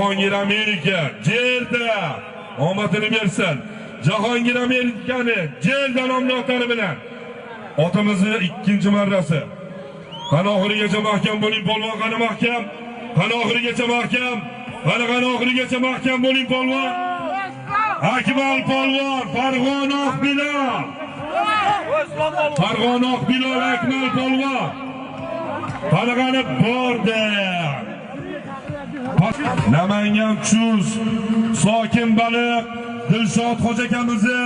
Jahongir Amerika Jerda omadini bersin. Jahongir Amerikani Jerda nomlari bilan otamizni ikkinchi marrasi. Qani oxirigacha mahkam bo'ling polvon, qani mahkam. Qani oxirigacha mahkam. Qani oxirigacha mahkam bo'ling polvon. Akmal polvon, Farg'onoq Bilol. Farg'onoq Bilol Akmal polvon. Qani bordi. Namangan Chuz, Sokin Baliq, Dilshod Xo'ja akamizni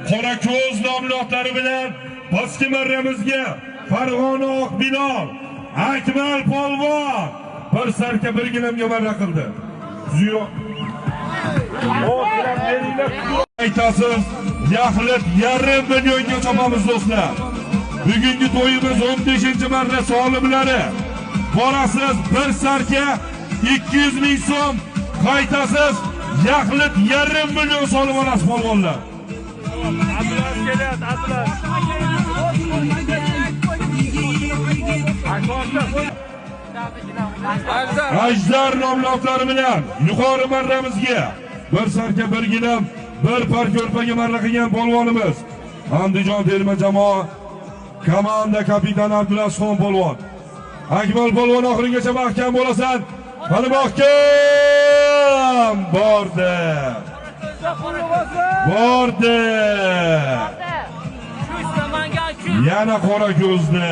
Qora ko'z nomlari bilan pastki marramizga Farg'onoq Bilol Akmal polvon bir sarka bir gilamga marra qildi. Aytasiz, yaxlit yarim millionga chopamiz do'stlar. Bugungi to'yimiz 15-marra solimlari. Borasiz bir sarka 200 ming so'm, qaytasiz yaxlit yarim million solim olasiz polvonlar. Abdulaziz kelyapti, Abdulaziz. Ajdar nomlari bilan yuqori marramizga bir sarka bir gilam, bir par ko'rpaga marra qilgan polvonimiz Andijon terma jamoa komanda kapitani Abdulazizxon polvon. Akmal polvon oxirigacha mahkam bo'lasan. Qani mahkam bordi. Bordi. Yana qora ko'zda.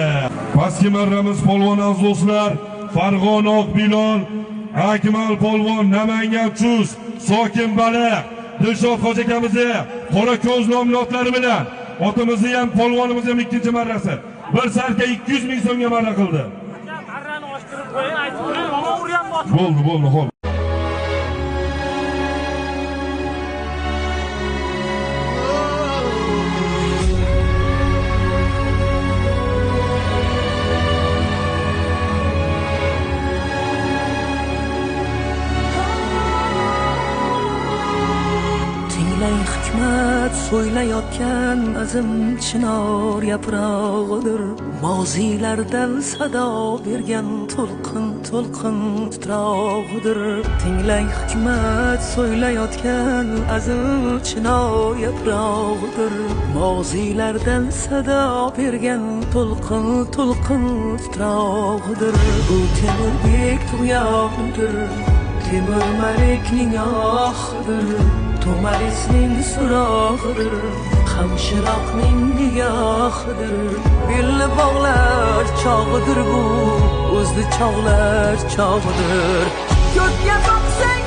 Pastki marramiz polvon azizlar, Farg'onoq Bilol, Akmal polvon, Namangan Chuz, Sokin Baliq, Dilshod Xo'ja akamizni qora ko'z nomlari bilan otimizni ham polvonimiz ham ikkinchi marrasi. Bir sarka 200 ming so'mga marra qildi. Marrani ochtirib qo'ying, aytib qo'ying, mana uryapti. Bo'ldi, xo'p. Hikmat so'ylayotgan azim chinor yaprog'idir. Mozilardan sado bergan to'lqin titrog'idir. Tinglang hikmat so'ylayotgan azim chinor yaprog'idir. Mozilardan sado bergan to'lqin titrog'idir. Bu Temurbek tug'yonidir, Temur Malikning oxidir. To'marisning surog'idir, Hamshiroqning nigohidir. Belni bog'lar chog'idir bu, o'zni chog'lar chog'idir. Ko'kka boqsang